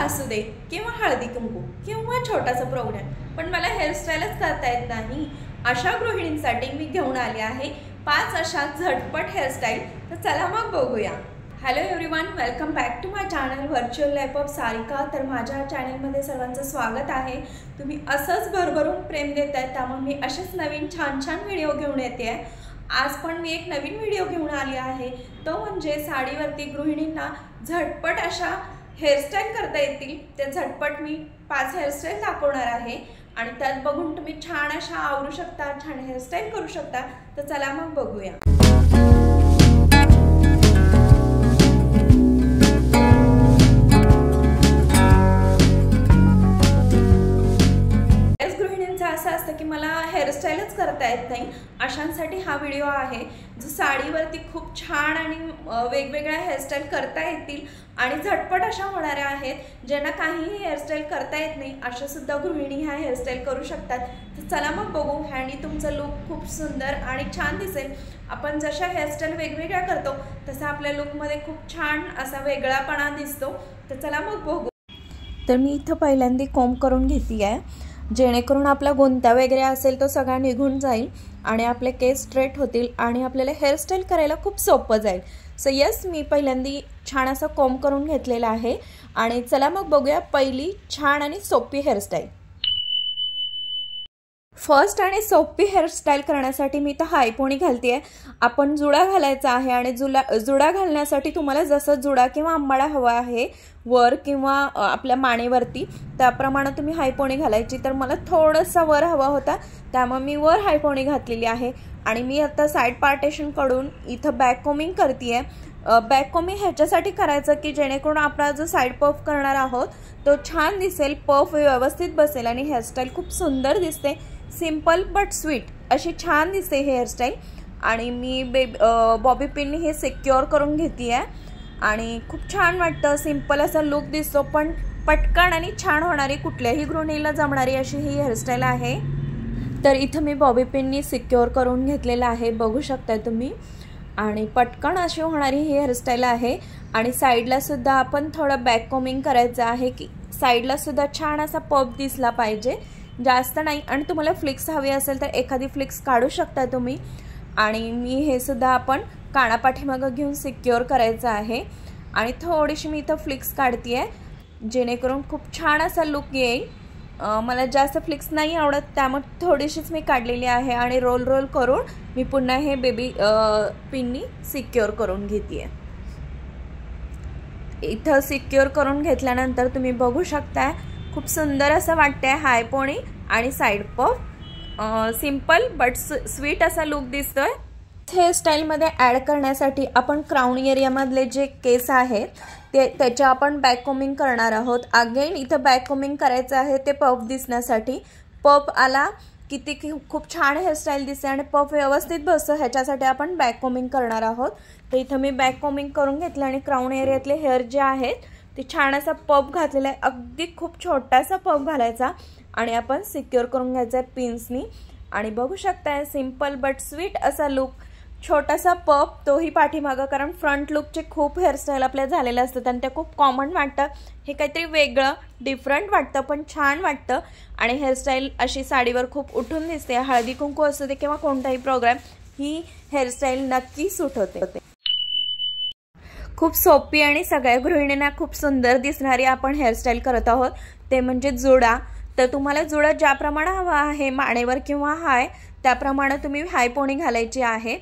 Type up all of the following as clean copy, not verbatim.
असू दे किंवा हळदी कुंकू किंवा छोटासा प्रोग्राम, पण मला हेअरस्टाईलच करता येत नाही अशा गृहिणींसाठी मी घेऊन आले आहे 5 अशा झटपट हेअरस्टाईल। तर चला मग बघूया। Hello everyone, welcome back to my channel virtual life of Sarika. तर माझ्या चॅनलमध्ये सर्वांचं स्वागत आहे। तुम्ही असंच भरभरून प्रेम देताय, त्यामुळे मी असेच नवीन छान छान व्हिडिओ घेऊन येते आहे। आज पण मी एक नवीन व्हिडिओ घेऊन आली आहे, तो म्हणजे साडीवरती गृहिणींना झटपट अशा हेअरस्टाईल करता येतील। ते झटपट मी 5 हेअरस्टाईल दाखवणार आहे आणि त्यात बघून तुम्ही छान अशा आवरू शकता, छान हेअरस्टाईल करू शकता। तर चला मग बघूया। असं असतं की मला हेअरस्टाईलच करता येत नाही, अशांसाठी हा व्हिडिओ आहे जो साडीवरती खूप छान आणि वेगवेगळ्या हेअरस्टाईल करता येतील आणि झटपट अशा होणाऱ्या आहेत। ज्यांना काहीही हेअरस्टाईल करता येत नाही अशा सुद्धा गृहिणी ह्या हेअरस्टाईल करू शकतात। तर चला मग बघू, ह्यानी तुमचं लुक खूप सुंदर आणि छान दिसेल। आपण जशा हेअरस्टाईल वेगवेगळ्या करतो तसा आपल्या लुकमध्ये खूप छान असा वेगळापणा दिसतो। तर चला मग बघू। तर मी इथं पहिल्यांदा कोंब करून घेते आहे, जेणेकरून आपला गोंता वगैरे असेल तो सगळा निघून जाईल आणि आपले केस स्ट्रेट होतील आणि आपल्याला हेअरस्टाईल करायला खूप सोपं जाईल। सो यस, मी पहिल्यांदा छान असं कोंब करून घेतलेला आहे आणि चला मग बघूया पहिली छान आणि सोपी हेअरस्टाईल। फर्स्ट आणि सोपी हेअरस्टाईल करण्यासाठी मी तर हाय पोनी घालते आहे। आपण जुडा घालायचा आहे आणि जुडा घालण्यासाठी तुम्हाला जसं जुडा किंवा अंबाडा हवा आहे वर किंवा आपल्या मानेवरती, त्याप्रमाणे तुम्ही हाय पोनी घालायची। तर मला थोडंसं वर हवा होता, त्यामुळे मी वर हाय पोनी घातलेली आहे आणि मी आता साईड पार्टेशनकडून इथं बॅक कोमिंग करते आहे। बॅक कोमिंग ह्याच्यासाठी करायचं की जेणेकरून आपला जो साईड पफ करणार आहोत तो छान दिसेल, पफ व्यवस्थित बसेल आणि हेअरस्टाईल खूप सुंदर दिसते। सिंपल बट स्वीट अशी छान दिसते हेअरस्टाईल आणि मी बॉबी पिननी हे सिक्युअर करून घेते आहे आणि खूप छान वाटतं। सिंपल असा लुक दिसतो, पण पटकन आणि छान होणारी, कुठल्याही गृहिणीला जमणारी अशी ही हेअरस्टाईल आहे। तर इथं मी बॉबी पिननी सिक्युअर करून घेतलेलं आहे, बघू शकता तुम्ही, आणि पटकन अशी होणारी ही हेअरस्टाईल आहे। आणि साईडला सुद्धा आपण थोडं बॅक कोमिंग करायचं आहे की साईडला सुद्धा छान असा पफ दिसला पाहिजे, जास्त नाही। आणि तुम्हाला फ्लिक्स हवी असेल तर एखादी फ्लिक्स काढू शकता तुम्ही। आणि मी हे सुद्धा आपण कानापाठीमागं घेऊन सिक्युअर करायचं आहे आणि थोडीशी मी इथं फ्लिक्स काढते आहे जेणेकरून खूप छान असा लुक येईल। मला जास्त फ्लिक्स नाही आवडत, त्यामुळे थोडीशीच मी काढलेली आहे आणि रोल रोल करून मी पुन्हा हे बेबी पिननी सिक्युअर करून घेते आहे। इथं सिक्युअर करून घेतल्यानंतर तुम्ही बघू शकता खूप सुंदर असं वाटतंय हाय पोनी आणि side puff. Simple but sweet असा लुक दिसतोय। हेअरस्टाईलमध्ये ॲड करण्यासाठी आपण क्राउन एरियामधले जे केस आहेत त्याच्या आपण बॅक कोमिंग करणार आहोत। अगेन इथं बॅक कोमिंग करायचं आहे ते पफ दिसण्यासाठी। पफ आला किती खूप छान हेअरस्टाईल दिसते आणि पफ व्यवस्थित बसतं, ह्याच्यासाठी आपण बॅक कोमिंग करणार आहोत। तर इथं मी बॅक कोमिंग करून घेतलं आणि क्राउन एरियातले हेअर जे आहेत ते छान असा पफ घातलेला आहे। अगदी खूप छोटासा पफ घालायचा आणि आपण सिक्युअर करून घ्यायचा आहे पिन्सनी आणि बघू शकताय सिंपल बट स्वीट असा लुक। छोटासा पफ, तोही पाठीमागं, कारण फ्रंट लुकचे खूप हेअरस्टाईल आपल्या झालेल्या असतात आणि त्या खूप कॉमन वाटतं। हे काहीतरी वेगळं डिफरंट वाटतं पण छान वाटतं आणि हेअरस्टाईल अशी साडीवर खूप उठून दिसते। हळदी कुंकू असू दे किंवा कोणताही प्रोग्राम, ही हेअरस्टाईल नक्की सूट होते। खूप सोपी आणि सगळ्या गृहिणींना खूप सुंदर दिसणारी आपण हेअरस्टाईल करत आहोत, ते म्हणजे जुडा। तर तुम्हाला जुडा ज्याप्रमाणे हवा आहे मानेवर किंवा हाय त्याप्रमाणे तुम्ही हाय पोनी घालायची आहे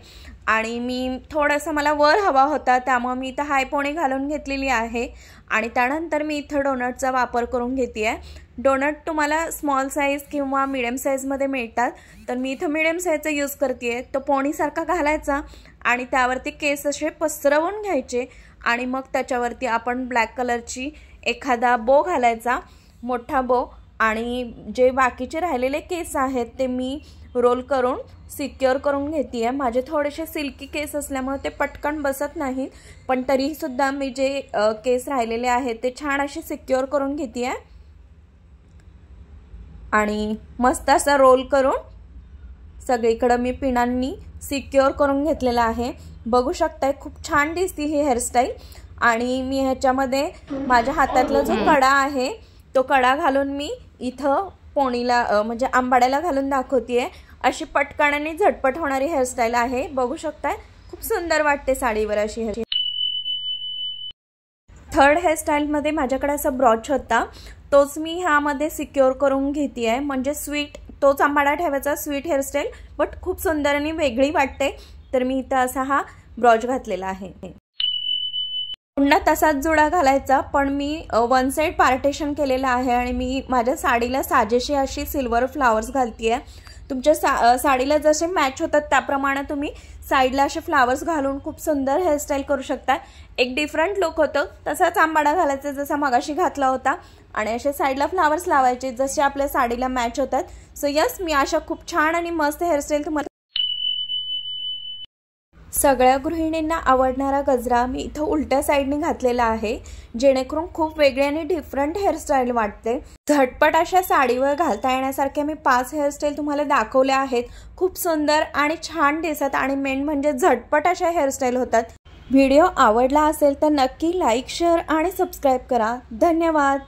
आणि मी थोडंसं मला वर हवा होता, त्यामुळे मी इथं हाय पोनी घालून घेतलेली आहे आणि त्यानंतर मी इथं डोनटचा वापर करून घेते आहे। डोनट तुम्हाला स्मॉल साईज किंवा मिडियम साईजमध्ये मिळतात, तर मी इथं मिडियम साईजचा यूज करते आहे। तो पोनीसारखा घालायचा आणि त्यावरती केस असे पसरवून घ्यायचे आणि मग त्याच्यावरती आपण ब्लॅक कलरची एखादा बो घालायचा, मोठा बो, आणि जे बाकीचे राहिलेले केस आहेत ते मी रोल करून सिक्युअर करून घेते आहे। माझे थोडेसे सिल्की केस असल्यामुळे ते पटकन बसत नाहीत, पण तरीसुद्धा मी जे केस राहिलेले आहेत ते छान असे सिक्युअर करून घेते आहे आणि मस्त असा रोल करून सगळीकडे मी पिनांनी सिक्युअर करून घेतलेला आहे। बघू शकताय खूप छान दिसते ही हेअरस्टाईल आणि मी ह्याच्यामध्ये माझ्या हातातला जो कडा आहे तो कडा घालून मी इथं पोणीला म्हणजे आंबाड्याला घालून दाखवतेय। अशी पटकन आणि झटपट होणारी हेअरस्टाईल आहे, बघू शकताय खूप सुंदर वाटते साडीवर अशी। थर्ड हेअरस्टाईल मध्ये माझ्याकडे असा ब्रॉच होता, तोच मी ह्यामध्ये सिक्योर करून घेते म्हणजे स्वीट तोच आंबाडा ठेवायचा, स्वीट हेअरस्टाईल बट खूप सुंदर आणि वेगळी वाटते। तर मी इथं असा हा ब्रॉच घातलेला आहे। पुन्हा तसाच जोडा घालायचा, पण मी वन साइड पार्टेशन केलेला आहे आणि मी माझ्या साडीला साजेशी अशी सिल्वर फ्लावर्स घालतीये। तुमच्या साडीला जसे मॅच होतात त्याप्रमाणे तुम्ही साईडला असे फ्लावर्स घालून खूप सुंदर हेअरस्टाईल करू शकता। एक डिफरंट लुक होतं। तसाच आंबाडा घालायचा जसा मगाशी घातला होता आणि असे साईडला फ्लावर्स लावायचे जसे आपल्या साडीला मॅच होतात। सो यस, मी अशा खूप छान आणि मस्त हेअरस्टाईल तुम्हाला सगळ्या गृहिणींना आवडणारा गजरा मी इथं उलट्या साईडने घातलेला आहे, जेणेकरून खूप वेगळी आणि डिफरंट हेअरस्टाईल वाटते। झटपट अशा साडीवर घालता येण्यासारख्या मी 5 हेअरस्टाईल तुम्हाला दाखवल्या आहेत। खूप सुंदर आणि छान दिसत आणि मेन म्हणजे झटपट अशा हेअरस्टाईल होतात। व्हिडिओ आवडला असेल तर नक्की लाईक, शेअर आणि सबस्क्राईब करा। धन्यवाद।